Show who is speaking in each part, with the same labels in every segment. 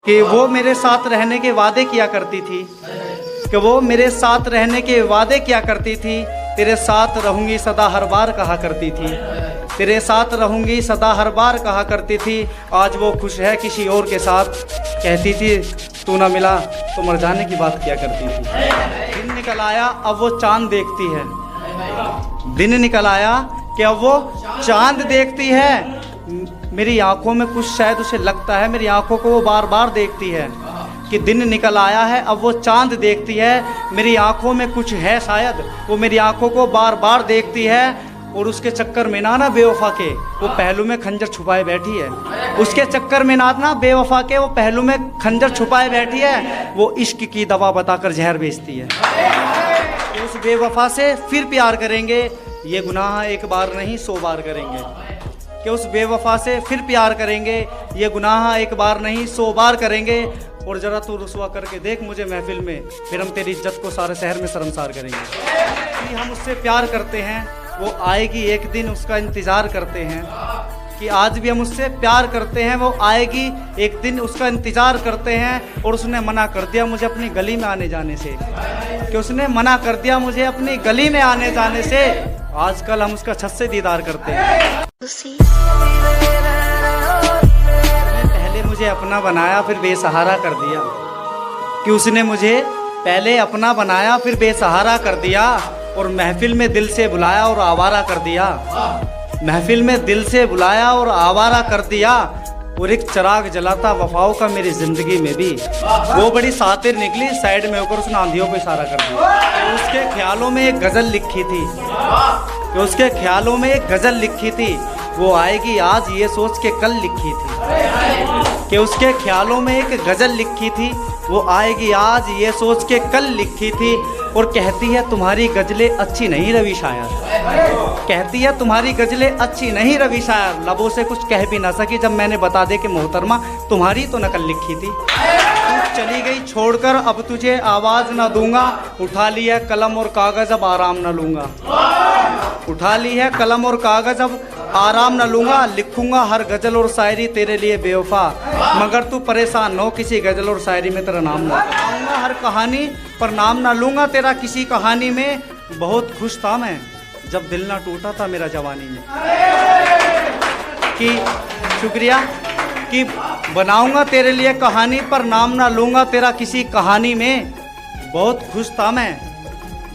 Speaker 1: कि वो मेरे साथ रहने के वादे किया करती थी, कि वो मेरे साथ रहने के वादे किया करती थी। तेरे साथ रहूंगी सदा हर बार कहा करती थी, तेरे साथ रहूंगी सदा हर बार कहा करती थी। आज वो खुश है किसी और के साथ, कहती थी तू ना मिला तो मर जाने की बात किया करती थी। दिन निकल आया अब वो चांद देखती है, दिन निकल आया कि अब वो चांद देखती है। मेरी आंखों में कुछ शायद उसे लगता है, मेरी आंखों को वो बार बार देखती है कि दिन निकल आया है अब वो चांद देखती है। मेरी आंखों में कुछ है शायद, वो मेरी आंखों को बार बार देखती है। और उसके चक्कर में ना बेवफा के वो पहलू में खंजर छुपाए बैठी है, उसके चक्कर में ना बेवफा के वो पहलू में खंजर छुपाए बैठी है। वो इश्क की दवा बताकर जहर बेचती है। उस बेवफा से फिर प्यार करेंगे, ये गुनाह एक बार नहीं 100 बार करेंगे। कि उस बेवफा से फिर प्यार करेंगे, ये गुनाह एक बार नहीं 100 बार करेंगे। और ज़रा तू रुसवा करके देख मुझे महफिल में, फिर हम तेरी इज्जत को सारे शहर में शर्मसार करेंगे। कि हम उससे प्यार करते हैं, वो आएगी एक दिन उसका इंतज़ार करते हैं। कि आज भी हम उससे प्यार करते हैं, वो आएगी एक दिन उसका इंतज़ार करते हैं। और उसने मना कर दिया मुझे अपनी गली में आने जाने से, कि उसने मना कर दिया मुझे अपनी गली में आने जाने से। आजकल हम उसका छत से दीदार करते हैं। पहले मुझे अपना बनाया फिर बेसहारा कर दिया, कि उसने मुझे पहले अपना बनाया फिर बेसहारा कर दिया। और महफिल में दिल से बुलाया और आवारा कर दिया, महफिल में दिल से बुलाया और आवारा कर दिया। और एक चिराग जलाता वफाओं का मेरी जिंदगी में भी, वो बड़ी सातिर निकली साइड में होकर उसने आंधियों को इशारा कर दिया। तो उसके ख्यालों में एक गज़ल लिखी थी, तो उसके ख्यालों में एक गज़ल लिखी थी, वो आएगी आज ये सोच के कल लिखी थी। कि उसके ख्यालों में एक गज़ल लिखी थी, वो आएगी आज ये सोच के कल लिखी थी। और कहती है तुम्हारी गज़लें अच्छी नहीं रवि शायर, कहती है तुम्हारी गज़लें अच्छी नहीं रवि शायर। लबों से कुछ कह भी ना सकी जब मैंने बता दे कि मोहतरमा तुम्हारी तो नकल लिखी थी। तू चली गई छोड़कर अब तुझे आवाज़ ना दूंगा, उठा ली है कलम और कागज़ अब आराम ना लूँगा, उठा ली है कलम और कागज़ अब आराम न लूँगा। लिखूंगा हर गज़ल और शायरी तेरे लिए बेवफा, मगर तू परेशान हो किसी गज़ल और शायरी में तेरा नाम ना लूँगा। हर कहानी पर नाम ना लूँगा तेरा किसी कहानी में। बहुत खुश था मैं जब दिल ना टूटा था मेरा जवानी में। कि शुक्रिया कि बनाऊँगा तेरे लिए कहानी पर नाम ना लूँगा तेरा किसी कहानी में। बहुत खुश था मैं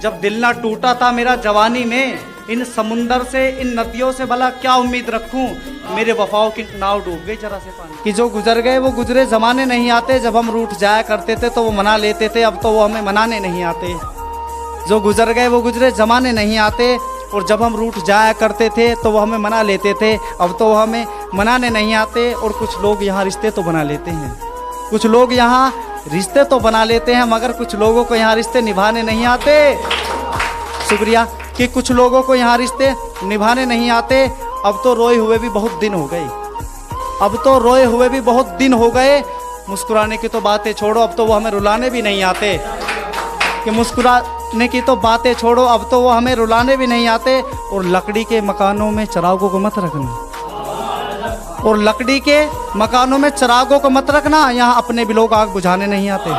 Speaker 1: जब दिल ना टूटा था मेरा जवानी में। इन समुंदर से इन नदियों से भला क्या उम्मीद रखूं, मेरे वफाओं की नाव डूब गई जरा से पानी। कि जो गुजर गए वो गुजरे ज़माने नहीं आते, जब हम रूठ जाया करते थे तो वो मना लेते थे, अब तो वो हमें मनाने नहीं आते। जो गुजर गए वो गुजरे ज़माने नहीं आते, और जब हम रूठ जाया करते थे तो वो हमें मना लेते थे, अब तो वो हमें मनाने नहीं आते। और कुछ लोग यहाँ रिश्ते तो बना लेते हैं, कुछ लोग यहाँ रिश्ते तो बना लेते हैं, मगर कुछ लोगों को यहाँ रिश्ते निभाने नहीं आते। शुक्रिया कि कुछ लोगों को यहाँ रिश्ते निभाने नहीं आते। अब तो रोए हुए भी बहुत दिन हो गए, अब तो रोए हुए भी बहुत दिन हो गए। मुस्कुराने की तो बातें छोड़ो, अब तो वो हमें रुलाने भी नहीं आते। कि मुस्कुराने की तो बातें छोड़ो, अब तो वो हमें रुलाने भी नहीं आते। और लकड़ी के मकानों में चिरागों को मत रखना, और लकड़ी के मकानों में चिरागों को मत रखना, यहाँ अपने भी लोग आग बुझाने नहीं आते।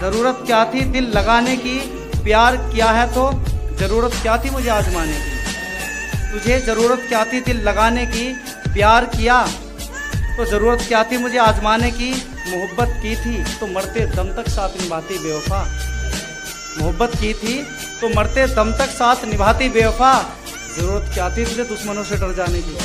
Speaker 1: ज़रूरत क्या थी दिल लगाने की, प्यार किया है तो ज़रूरत क्या थी मुझे आजमाने की। तुझे ज़रूरत क्या थी दिल लगाने की, प्यार किया तो ज़रूरत क्या थी मुझे आजमाने की। मोहब्बत की थी तो मरते दम तक साथ निभाती बेवफा, मोहब्बत की थी तो मरते दम तक साथ निभाती बेवफा। ज़रूरत क्या थी तुझे दुश्मनों से डर जाने की।